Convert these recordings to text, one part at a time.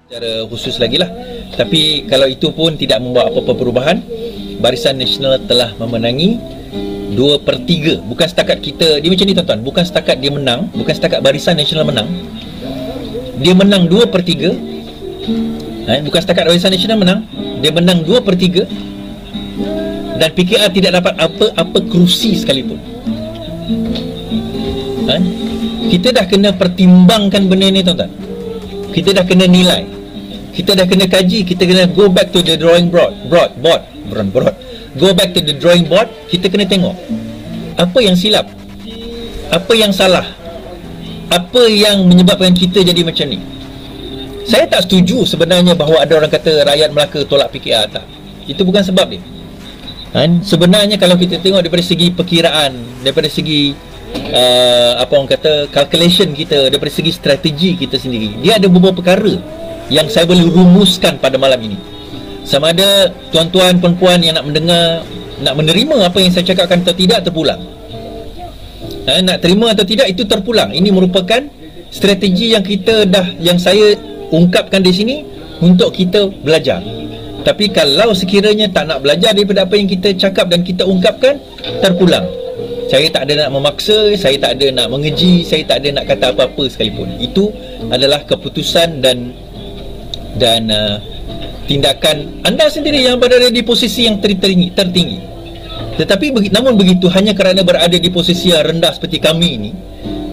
secara khusus lagi lah. Tapi kalau itu pun tidak membawa apa-apa perubahan, Barisan Nasional telah memenangi 2/3. Bukan setakat kita, dia macam ni tuan-tuan, bukan setakat dia menang, bukan setakat Barisan Nasional menang, dia menang 2/3. Bukan setakat Barisan Nasional menang, dia menang 2/3, dan PKR tidak dapat apa-apa kerusi sekalipun. Kita dah kena pertimbangkan benda ni tuan-tuan. Kita dah kena nilai, kita dah kena kaji, kita kena go back to the drawing board. Go back to the drawing board. Kita kena tengok apa yang silap, apa yang salah, apa yang menyebabkan kita jadi macam ni. Saya tak setuju sebenarnya bahawa ada orang kata rakyat Melaka tolak PKR. Tak, itu bukan sebab dia. Sebenarnya kalau kita tengok daripada segi perkiraan, daripada segi apa orang kata calculation kita, daripada segi strategi kita sendiri, dia ada beberapa perkara yang saya boleh rumuskan pada malam ini. Sama ada tuan-tuan, puan-puan yang nak mendengar, nak menerima apa yang saya cakapkan atau tidak, terpulang. Nak terima atau tidak, itu terpulang. Ini merupakan strategi yang kita dah, yang saya ungkapkan di sini untuk kita belajar. Tapi kalau sekiranya tak nak belajar daripada apa yang kita cakap dan kita ungkapkan, terpulang. Saya tak ada nak memaksa, saya tak ada nak mengeji, saya tak ada nak kata apa-apa sekalipun. Itu adalah keputusan dan tindakan anda sendiri yang berada di posisi yang tertinggi. Tetapi namun begitu, hanya kerana berada di posisi yang rendah seperti kami ini,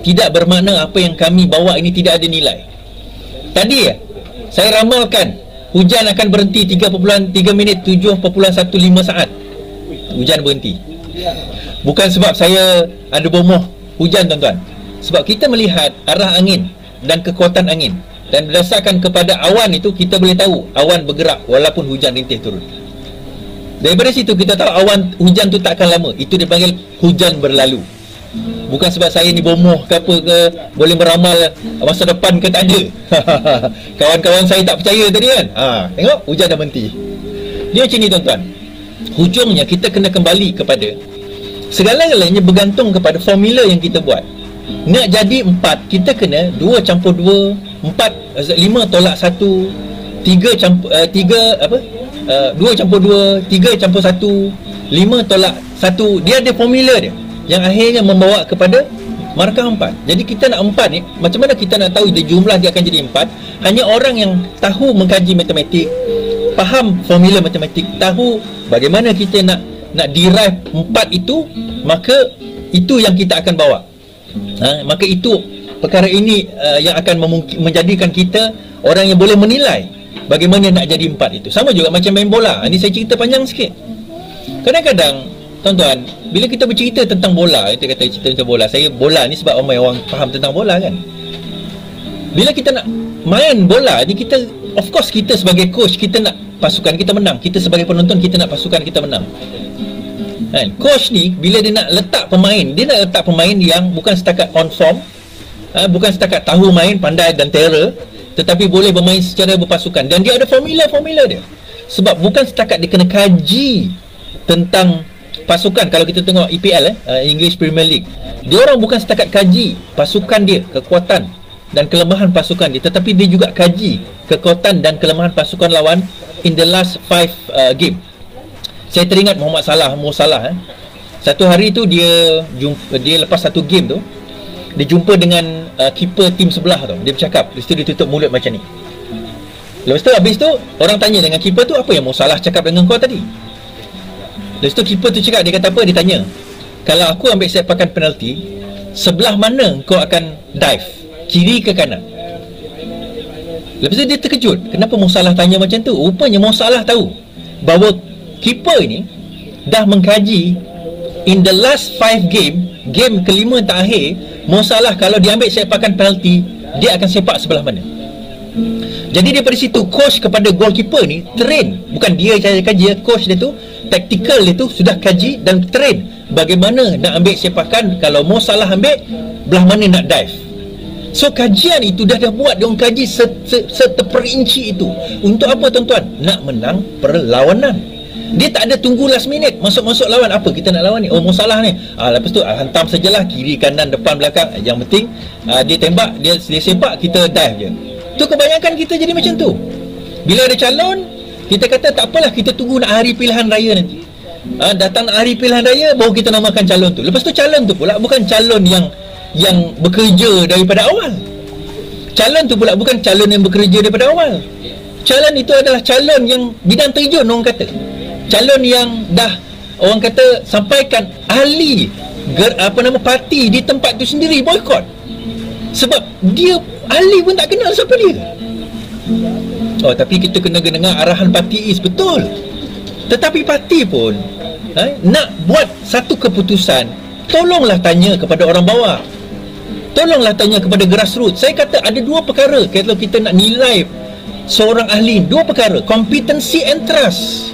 tidak bermakna apa yang kami bawa ini tidak ada nilai. Tadi saya ramalkan hujan akan berhenti 3 minit 7.15 saat. Hujan berhenti. Bukan sebab saya ada bomoh hujan tuan-tuan. Sebab kita melihat arah angin dan kekuatan angin, dan berdasarkan kepada awan itu kita boleh tahu awan bergerak walaupun hujan rintih turun. Daripada situ kita tahu awan hujan tu tak akan lama. Itu dipanggil hujan berlalu. Bukan sebab saya ni bomoh ke apa ke, boleh meramal masa depan ke, tak ada. Kawan-kawan saya tak percaya tadi kan. Tengok hujan dah berhenti. Dia macam ni tuan-tuan. Hujungnya kita kena kembali kepada segala-galanya bergantung kepada formula yang kita buat. Nak jadi 4, kita kena 2 campur 2, 4, 5 tolak 1, 3 campur 2, 3 campur 1, 5 tolak 1. Dia ada formula dia yang akhirnya membawa kepada markah 4. Jadi kita nak 4 ni, macam mana kita nak tahu dia jumlah dia akan jadi 4? Hanya orang yang tahu mengkaji matematik, faham formula matematik, tahu bagaimana kita nak derive 4 itu, maka itu yang kita akan bawa. Maka itu perkara ini yang akan menjadikan kita orang yang boleh menilai bagaimana nak jadi 4 itu. Sama juga macam main bola. Ini saya cerita panjang sikit. Kadang-kadang tuan-tuan, bila kita bercerita tentang bola, kita kata cerita tentang bola, saya bola ni sebab ramai orang faham tentang bola kan. Bila kita nak main bola ni, kita, of course kita sebagai coach, kita nak pasukan kita menang. Kita sebagai penonton, kita nak pasukan kita menang. Coach ni bila dia nak letak pemain, dia nak letak pemain yang bukan setakat on form, bukan setakat tahu main, pandai dan terror, tetapi boleh bermain secara berpasukan. Dan dia ada formula-formula dia. Sebab bukan setakat dia kena kaji tentang pasukan. Kalau kita tengok EPL, English Premier League, dia orang bukan setakat kaji pasukan dia, kekuatan dan kelemahan pasukan dia, tetapi dia juga kaji kekuatan dan kelemahan pasukan lawan in the last 5 game. Saya teringat Mo Salah. Satu hari tu dia lepas satu game tu, dia jumpa dengan keeper tim sebelah tu. Dia bercakap, lepas tu dia tutup mulut macam ni. Lepas tu habis tu orang tanya dengan keeper tu, apa yang Mo Salah cakap dengan kau tadi? Lepas tu keeper tu cakap, dia kata apa? Dia tanya, kalau aku ambil sepakan penalti, sebelah mana kau akan dive? Kiri ke kanan? Lepas tu dia terkejut, kenapa Mo Salah tanya macam tu? Rupanya Mo Salah tahu bahawa keeper ni dah mengkaji in the last 5 game kelima terakhir, Mo Salah kalau dia ambil sepakan penalti, dia akan sepak sebelah mana. Jadi daripada situ coach kepada goalkeeper ni train, bukan dia saja kaji, coach dia tu, tactical dia tu sudah kaji dan train bagaimana nak ambil sepakan. Kalau Mo Salah ambil, belah mana nak dive. So kajian itu dah buat, dia orang kaji seteperinci itu. Untuk apa tuan-tuan? Nak menang perlawanan. Dia tak ada tunggu last minute, masuk lawan, apa kita nak lawan ni, oh Mo Salah ni, lepas tu hantam sajalah, kiri kanan depan belakang, yang penting dia tembak, dia sepak, kita dive je. Tu kebanyakan kita jadi macam tu. Bila ada calon, kita kata tak apalah, kita tunggu nak hari pilihan raya nanti. Datang hari pilihan raya baru kita namakan calon tu. Lepas tu calon tu pula bukan calon yang bekerja daripada awal. Calon tu pula bukan calon yang bekerja daripada awal. Calon itu adalah calon yang bidang terjun, orang kata. Calon yang dah, orang kata, sampaikan ahli parti di tempat tu sendiri boykot. Sebab dia ahli pun tak kenal siapa dia. Tapi kita kena dengar arahan parti is, betul. Tetapi parti pun nak buat satu keputusan, tolonglah tanya kepada orang bawah, tolonglah tanya kepada grassroots. Saya kata ada dua perkara kalau kita nak nilai seorang ahli, dua perkara: competency and trust.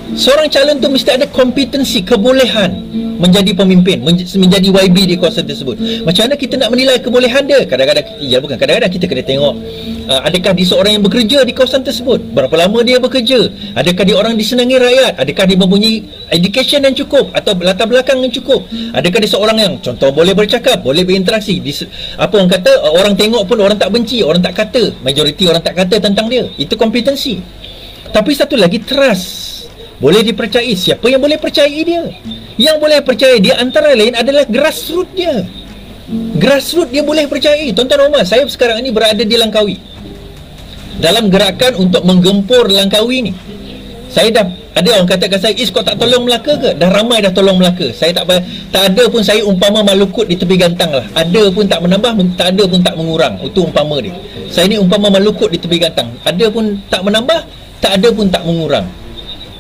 Seorang calon tu mesti ada kompetensi, kebolehan menjadi pemimpin, menjadi YB di kawasan tersebut. Macam mana kita nak menilai kebolehan dia? Kadang-kadang kita kena tengok adakah dia seorang yang bekerja di kawasan tersebut, berapa lama dia bekerja, adakah dia orang disenangi rakyat, adakah dia mempunyai education yang cukup atau latar belakang yang cukup, adakah dia seorang yang contoh boleh bercakap, boleh berinteraksi, orang kata orang tengok pun orang tak benci, orang tak kata, majoriti orang tak kata tentang dia. Itu kompetensi. Tapi satu lagi, trust. Boleh dipercayai. Siapa yang boleh percayai dia? Yang boleh percayai dia antara lain adalah grassroots dia. Grassroots dia boleh percayai. Tuan-tuan Omar, saya sekarang ini berada di Langkawi dalam gerakan untuk menggempur Langkawi ni. Saya dah ada orang katakan saya, kau tak tolong Melaka ke? Dah ramai dah tolong Melaka. Saya tak ada pun saya umpama malukut di tepi gantang lah. Ada pun tak menambah, tak ada pun tak mengurang. Itu umpama dia. Saya ni umpama malukut di tepi gantang. Ada pun tak menambah, tak ada pun tak mengurang.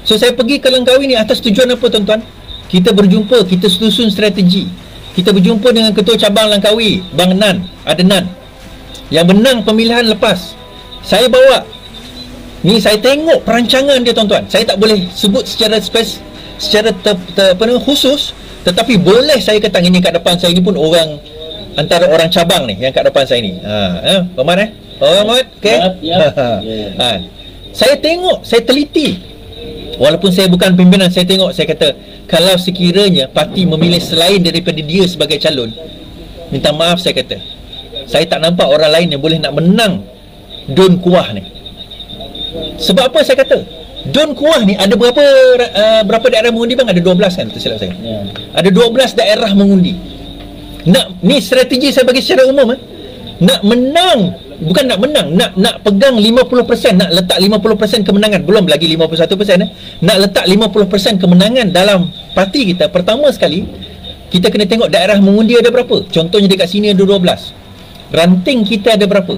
So saya pergi ke Langkawi ni atas tujuan apa, tuan-tuan? Kita berjumpa, kita susun strategi. Kita berjumpa dengan ketua cabang Langkawi, Bang Nan, Adnan, yang menang pemilihan lepas. Saya bawa ni, saya tengok perancangan dia, tuan-tuan. Saya tak boleh sebut secara khusus, tetapi boleh saya kata ini kat depan saya ni pun orang antara orang cabang ni yang kat depan saya ni. Omar Omar, okey. Saya tengok, saya teliti. Walaupun saya bukan pimpinan, saya tengok, saya kata, kalau sekiranya parti memilih selain daripada dia sebagai calon, minta maaf saya kata, saya tak nampak orang lain yang boleh nak menang Dun Kuah ni. Sebab apa saya kata? Dun Kuah ni ada berapa daerah mengundi bang? Ada 12 kan, tersilap saya. Ada 12 daerah mengundi. Ni strategi saya bagi secara umum. Nak menang, bukan nak menang, nak pegang 50%, nak letak 50% kemenangan, belum lagi 51%. Nak letak 50% kemenangan dalam parti kita. Pertama sekali, kita kena tengok daerah mengundi ada berapa. Contohnya dekat sini ada 12. Ranting kita ada berapa?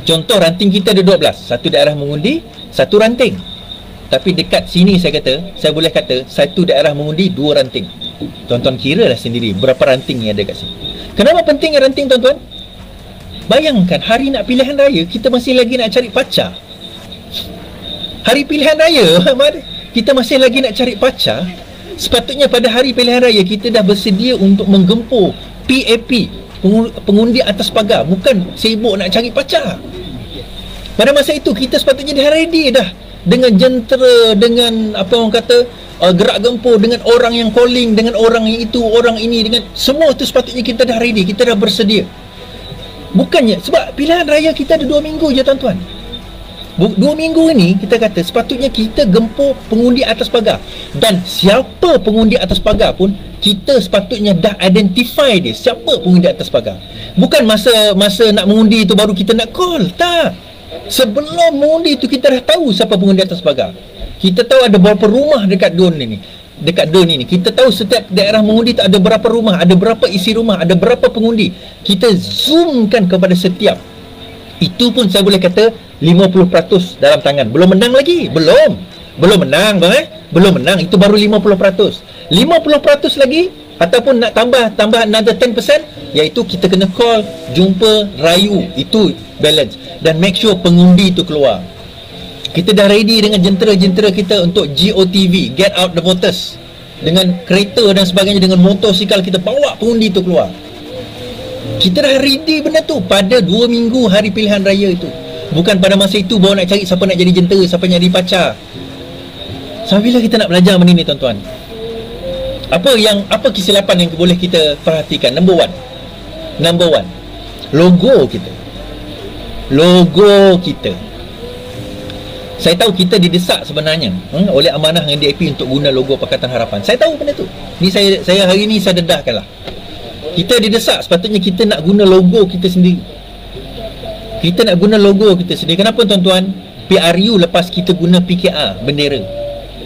Contoh ranting kita ada 12. Satu daerah mengundi, satu ranting. Tapi dekat sini saya boleh kata satu daerah mengundi, dua ranting. Tuan-tuan kiralah sendiri berapa ranting yang ada kat sini. Kenapa pentingnya ranting, tuan-tuan? Bayangkan hari nak pilihan raya, kita masih lagi nak cari pacar. Hari pilihan raya, kita masih lagi nak cari pacar. Sepatutnya pada hari pilihan raya kita dah bersedia untuk menggempur PAP, pengundi atas pagar, bukan sibuk nak cari pacar. Pada masa itu kita sepatutnya dah ready dah, dengan jentera, dengan apa orang kata, gerak gempur, dengan orang yang calling, dengan orang yang itu, orang ini, dengan semua itu sepatutnya kita dah ready, kita dah bersedia. Bukannya, sebab pilihan raya kita ada 2 minggu je, tuan-tuan. 2 minggu ini kita kata sepatutnya kita gempur pengundi atas pagar. Dan siapa pengundi atas pagar pun kita sepatutnya dah identify dia, siapa pengundi atas pagar. Bukan masa nak mengundi itu baru kita nak call. Tak. Sebelum mengundi itu kita dah tahu siapa pengundi atas pagar. Kita tahu ada berapa rumah dekat Dun ini. Kita tahu setiap daerah mengundi tu ada berapa rumah, ada berapa isi rumah, ada berapa pengundi. Kita zoomkan kepada setiap. Itu pun saya boleh kata 50% dalam tangan. Belum menang lagi. Belum menang bang, belum menang. Itu baru 50%. 50% lagi ataupun nak tambah another 10%, iaitu kita kena call, jumpa, rayu. Itu balance. Dan make sure pengundi itu keluar. Kita dah ready dengan jentera-jentera kita untuk GOTV, Get Out the Voters. Dengan kereta dan sebagainya, dengan motosikal kita bawa pengundi itu keluar. Kita dah ready benda tu pada 2 minggu hari pilihan raya itu. Bukan pada masa itu baru nak cari siapa nak jadi jentera, siapa nak jadi pacar. Sampai bila kita nak belajar benda ni, tuan-tuan? Apa kesilapan yang boleh kita perhatikan? Number one, logo kita. logo kita. Saya tahu kita didesak sebenarnya oleh amanah dengan DAP untuk guna logo Pakatan Harapan. Saya tahu benda tu. Ni saya hari ni saya dedahkanlah. Kita didesak, sepatutnya kita nak guna logo kita sendiri. Kita nak guna logo kita sendiri. Kenapa tuan-tuan? PRU lepas kita guna PKR, bendera.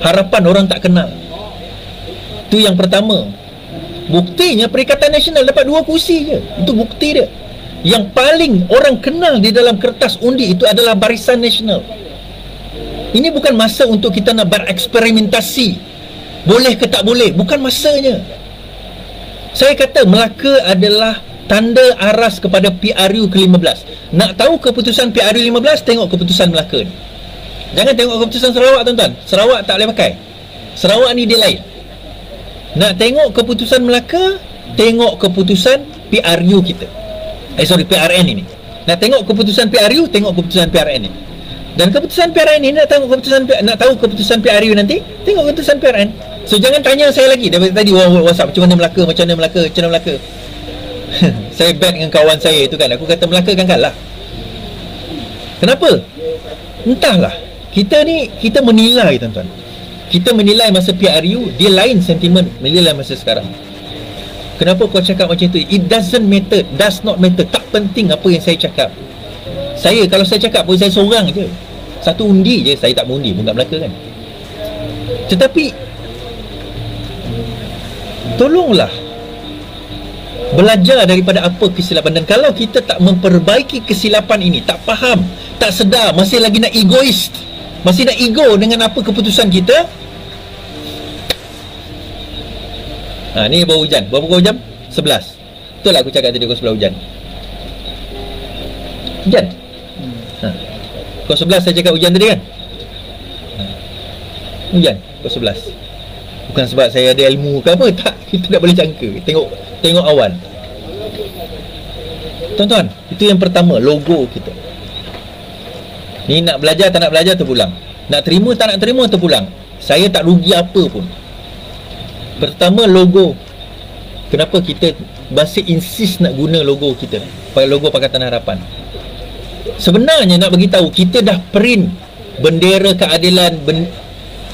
Harapan orang tak kenal. Tu yang pertama. Buktinya Perikatan Nasional dapat 2 kursi je. Itu bukti dia. Yang paling orang kenal di dalam kertas undi itu adalah Barisan Nasional. Ini bukan masa untuk kita nak bereksperimentasi. Boleh ke tak boleh? Bukan masanya. Saya kata Melaka adalah tanda aras kepada PRU ke-15. Nak tahu keputusan PRU 15, tengok keputusan Melaka ni. Jangan tengok keputusan Sarawak, tuan-tuan. Sarawak tak boleh pakai. Sarawak ni dia lain. Nak tengok keputusan Melaka, tengok keputusan PRU kita. PRN ini. Nak tengok keputusan PRU, tengok keputusan PRN ini. Dan keputusan PRN ini, nak tahu keputusan PRU nanti, tengok keputusan PRN. So jangan tanya saya lagi daripada tadi WhatsApp macam mana Melaka, macam mana Melaka. Saya bet dengan kawan saya itu kan, aku kata Melaka kan kalah. Kenapa? Entahlah. Kita menilai, tuan-tuan. Kita menilai masa PRU, dia lain sentimen menilai masa sekarang. Kenapa kau cakap macam tu? It does not matter. Tak penting apa yang saya cakap. Kalau saya cakap pun saya seorang je. Satu undi je, saya tak mengundi pun kat Melaka kan. Tetapi tolonglah belajar daripada apa kesilapan. Dan kalau kita tak memperbaiki kesilapan ini, tak faham, tak sedar, masih lagi nak egois, masih nak ego dengan apa keputusan kita. Ni baru hujan. Berapa jam? 11. Betul lah aku cakap tadi pukul 11 hujan. Hujan? Pukul 11 saya cakap hujan tadi kan? Hujan pukul 11. Bukan sebab saya ada ilmu ke apa, tak. Kita tak boleh jangka. Tengok awan. Tuan-tuan, itu yang pertama, logo kita. Ni nak belajar tak nak belajar terpulang. Nak terima tak nak terima terpulang. Saya tak rugi apa pun. Pertama, logo. Kenapa kita masih insist nak guna logo kita, logo Pakatan Harapan? Sebenarnya nak bagi tahu, kita dah print bendera keadilan,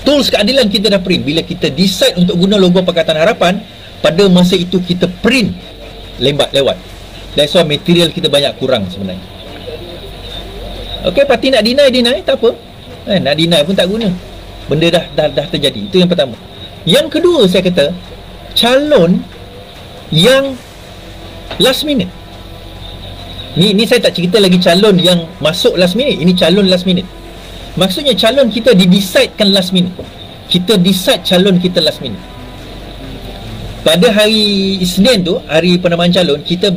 tools keadilan kita dah print. Bila kita decide untuk guna logo Pakatan Harapan, pada masa itu kita print lewat. That's why material kita banyak kurang sebenarnya. Okey, parti nak deny tak apa. Nak deny pun tak guna. Benda dah terjadi. Itu yang pertama. Yang kedua, saya kata calon yang last minute. Ni saya tak cerita lagi calon yang masuk last minute. Ini calon last minute. Maksudnya calon kita didecidekan last minute. Kita decide calon kita last minute. Pada hari Isnin tu, hari penamaan calon, kita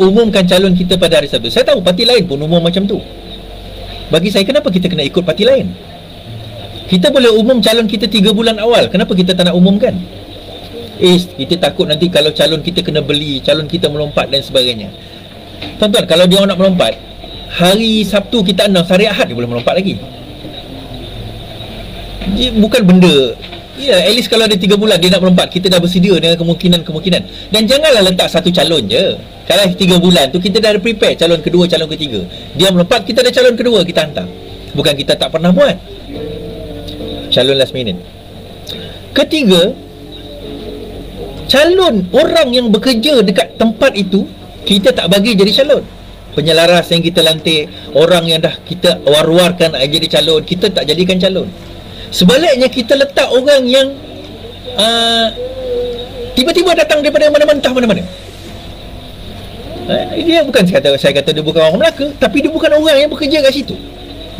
umumkan calon kita pada hari Sabtu. Saya tahu parti lain pun umum macam tu. Bagi saya, kenapa kita kena ikut parti lain? Kita boleh umum calon kita 3 bulan awal. Kenapa kita tak nak umumkan? Kita takut nanti kalau calon kita kena beli, calon kita melompat dan sebagainya. Tuan-tuan, kalau dia orang nak melompat, hari Sabtu kita announce, hari Ahad dia boleh melompat lagi. Dia bukan benda. At least kalau ada 3 bulan dia nak melompat, kita dah bersedia dengan kemungkinan. Dan janganlah letak satu calon je. Kalau 3 bulan tu kita dah ada prepare calon kedua, calon ketiga. Dia melompat, kita ada calon kedua, kita hantar. Bukan kita tak pernah buat. Calon last minute. Ketiga, calon orang yang bekerja dekat tempat itu kita tak bagi jadi calon. Penyelaras yang kita lantik, orang yang dah kita war-warkan jadi calon, kita tak jadikan calon. Sebaliknya, kita letak orang yang tiba-tiba datang daripada mana-mana, entah mana-mana. Dia bukan, saya kata dia bukan orang Melaka, tapi dia bukan orang yang bekerja kat situ.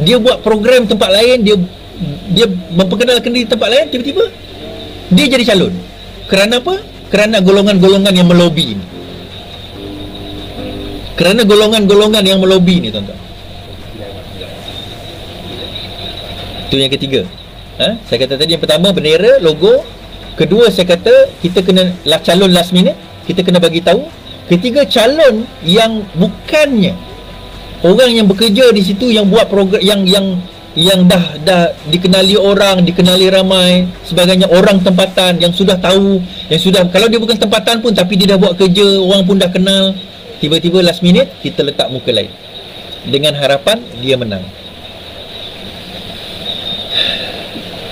Dia buat program tempat lain, dia memperkenalkan diri tempat lain, tiba-tiba dia jadi calon. Kerana apa? Kerana golongan-golongan yang melobi ni. Kerana golongan-golongan yang melobi ni, tuan-tuan. Itu yang ketiga. Saya kata tadi yang pertama bendera, logo. Kedua, saya kata kita kena calon last minute, kita kena bagi tahu. Ketiga, calon yang bukannya orang yang bekerja di situ, yang buat program yang dah dikenali orang, dikenali ramai, sebagainya, orang tempatan yang sudah tahu, yang sudah, kalau dia bukan tempatan pun tapi dia dah buat kerja, orang pun dah kenal. Tiba-tiba last minute kita letak muka lain. dengan harapan dia menang.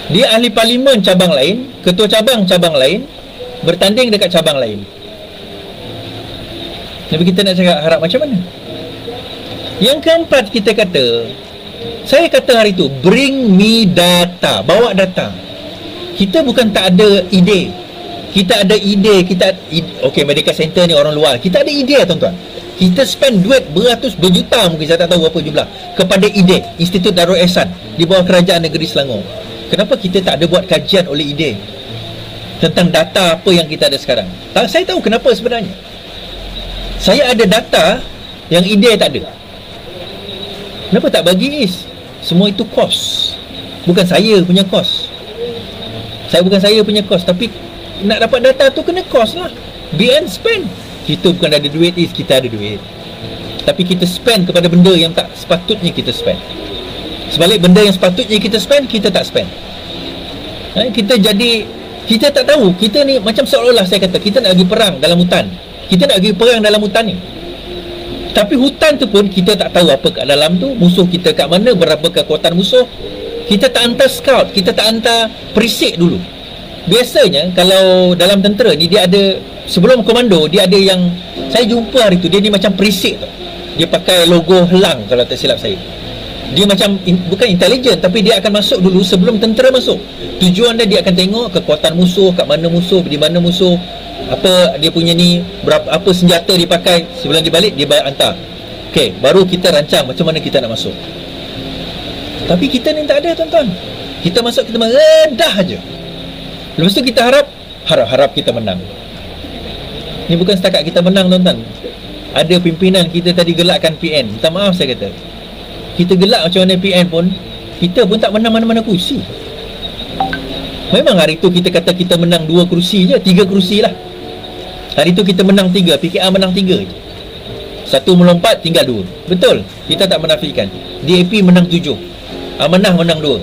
Dia ahli parlimen cabang lain, ketua cabang lain, bertanding dekat cabang lain. Tapi kita nak cakap harap macam mana? Yang keempat, kita kata, saya kata hari tu, bring me data, bawa data. Kita bukan tak ada ide. Kita ada ide, okey, medical center ni orang luar. Kita ada ide, tuan-tuan. Kita spend duit berjuta, mungkin saya tak tahu berapa jumlah, kepada ide Institut Darul Ehsan di bawah Kerajaan Negeri Selangor. Kenapa kita tak ada buat kajian oleh ide tentang data apa yang kita ada sekarang? Saya tahu kenapa sebenarnya. Saya ada data yang ide tak ada. Kenapa tak bagi is? Semua itu kos. Bukan saya punya kos. Bukan saya punya kos, tapi nak dapat data tu kena kos lah. BN spend. Kita bukan ada duit is, kita ada duit. Tapi kita spend kepada benda yang tak sepatutnya kita spend. Sebalik, benda yang sepatutnya kita spend, kita tak spend. Kita tak tahu. Kita ni macam seolah-olah saya kata, kita nak pergi perang dalam hutan. Kita nak pergi perang dalam hutan ni. Tapi hutan tu pun kita tak tahu apa kat dalam tu, musuh kita kat mana, berapa kekuatan musuh. Kita tak hantar scout, kita tak hantar perisik dulu. Biasanya kalau dalam tentera ni dia ada, sebelum komando dia ada yang saya jumpa hari tu, dia ni macam perisik tau. Dia pakai logo helang kalau tak silap saya. Dia macam bukan intelijen, tapi dia akan masuk dulu sebelum tentera masuk. Tujuan dia akan tengok kekuatan musuh, kat mana musuh, di mana musuh, apa dia punya ni, berapa, apa senjata dia pakai. Sebelum dia balik, dia hantar. Okey, baru kita rancang macam mana kita nak masuk. Tapi kita ni tak ada, tuan-tuan. Kita masuk, kita meredah aja. Lepas tu kita harap kita menang. Ni bukan setakat kita menang, tuan-tuan. Ada pimpinan kita tadi gelakkan PN. Minta maaf saya kata. Kita gelak macam mana PN pun, kita pun tak menang mana-mana kursi. Memang hari tu kita kata kita menang 2 kerusi je, 3 kerusi lah. Hari tu kita menang 3, PKR menang 3 je. 1 melompat, tinggal 2. Betul, kita tak menafikan. DAP menang 7, Amanah menang 2.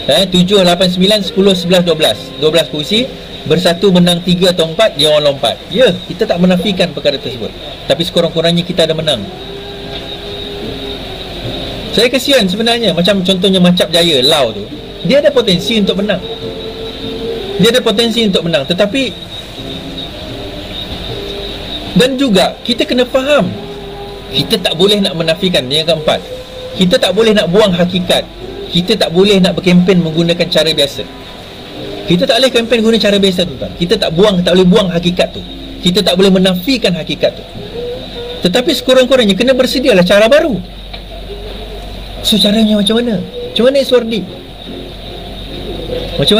7, 8, 9, 10, 11, 12 kursi. Bersatu menang 3 atau 4, dia orang lompat. Ya, kita tak menafikan perkara tersebut. Tapi sekurang-kurangnya kita ada menang. Saya kesian sebenarnya. Macam contohnya Macap Jaya, Lau tu, dia ada potensi untuk menang. Tetapi dan juga kita kena faham, kita tak boleh nak menafikan. Yang keempat, kita tak boleh nak buang hakikat. Kita tak boleh nak berkempen menggunakan cara biasa. Kita tak boleh kempen guna cara biasa, tuan. Kita tak boleh buang hakikat tu. Kita tak boleh menafikan hakikat tu. Tetapi sekurang-kurangnya kena bersedialah cara baru. So caranya macam mana? Macam mana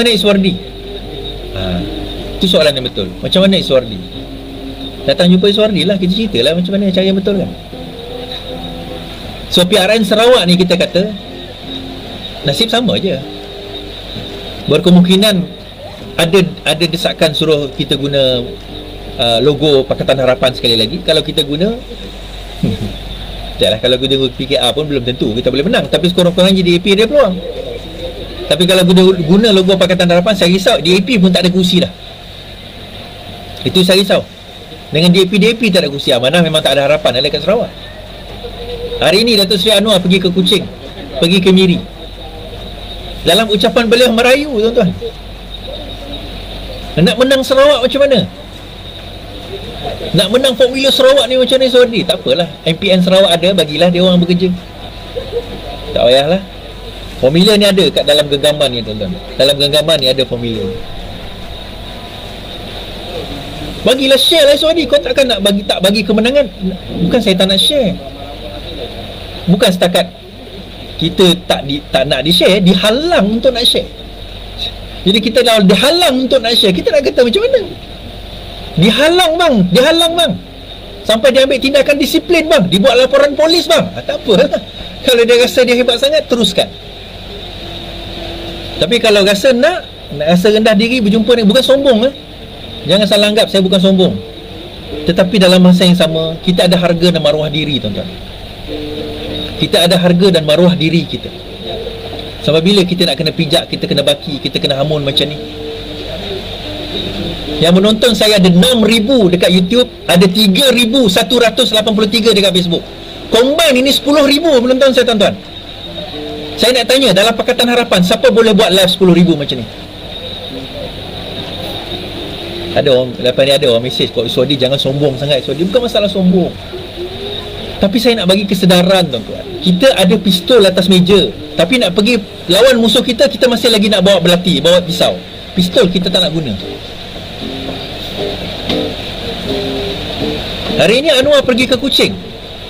Iswardi? Itu soalan yang betul. Macam mana Iswardi? Datang jumpa Iswardi lah, kita ceritalah macam mana cara yang betul kan. So PRN Sarawak ni kita kata nasib sama je. Berkemungkinan ada desakan suruh kita guna logo Pakatan Harapan sekali lagi. Kalau kita guna taklah, kalau guna PKR pun belum tentu kita boleh menang. Tapi sekurang-kurangnya DAP ada peluang. Tapi kalau guna logo Pakatan Harapan, saya risau DAP pun tak ada kursi dah. Itu saya risau. Dengan DAP tak ada kursi. Amanah memang tak ada harapan ada kat Sarawak. Hari ini Datuk Seri Anwar pergi ke Kuching, pergi ke Miri. Dalam ucapan beliau merayu, tuan-tuan. Nak menang Sarawak macam mana? Nak menang Formula Sarawak ni macam mana, Iswardi? Tak apalah, MPN Sarawak ada, bagilah dia orang bekerja. Tak payahlah. Formula ni ada kat dalam genggaman ni, tuan-tuan. Dalam genggaman ni ada formula ni. Bagilah, share lah Iswardi. Kau takkan nak bagi kemenangan. Bukan saya tak nak share. Bukan setakat kita tak nak di-share, dihalang untuk nak share. Jadi kita dah dihalang untuk nak share, kita nak kata macam mana? Dihalang bang. Sampai dia ambil tindakan disiplin bang, dibuat laporan polis bang. Tak apa lah. Kalau dia rasa dia hebat sangat, teruskan. Tapi kalau rasa nak rasa rendah diri, berjumpa ni, bukan sombong lah. Jangan salah anggap saya bukan sombong. Tetapi dalam masa yang sama, kita ada harga dan maruah diri, tuan-tuan. Kita ada harga dan maruah diri kita. Sampai bila kita nak kena pijak, kita kena baki, kita kena hamun macam ni? Yang menonton saya ada 6,000 dekat YouTube, ada 3,183 dekat Facebook. Combine ini 10,000 penonton saya, tuan-tuan. Saya nak tanya, dalam Pakatan Harapan, siapa boleh buat live 10,000 macam ni? Ada orang, lepas ni ada orang mesej, kok Sodi jangan sombong sangat. Sodi bukan masalah sombong, tapi saya nak bagi kesedaran, tuan-tuan. Kita ada pistol atas meja, tapi nak pergi lawan musuh kita, kita masih lagi nak bawa belati, bawa pisau. Pistol kita tak nak guna. Hari ini Anwar pergi ke Kuching,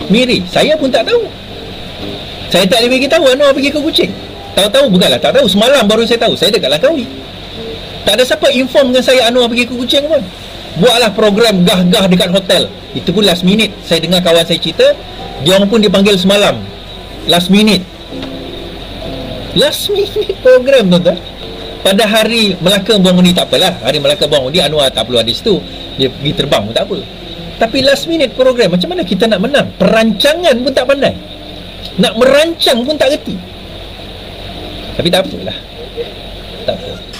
Miri, saya pun tak tahu. Saya tak boleh beritahu Anwar pergi ke Kuching. Tahu-tahu, bukanlah tak tahu, semalam baru saya tahu. Saya dekat Langkawi, tak ada siapa inform dengan saya Anwar pergi ke Kuching pun. Buatlah program gah-gah dekat hotel. Itu pun last minute. Saya dengar kawan saya cerita, dia orang pun dipanggil semalam, last minute. Last minute program, tuan-tuan. Pada hari Melaka Buang Undi, tak apalah, hari Melaka Buang Undi Anwar tak perlu ada situ, dia pergi terbang pun tak apa. Tapi last minute program, macam mana kita nak menang? Perancangan pun tak pandai, nak merancang pun tak reti. Tapi tak apalah, tak apa.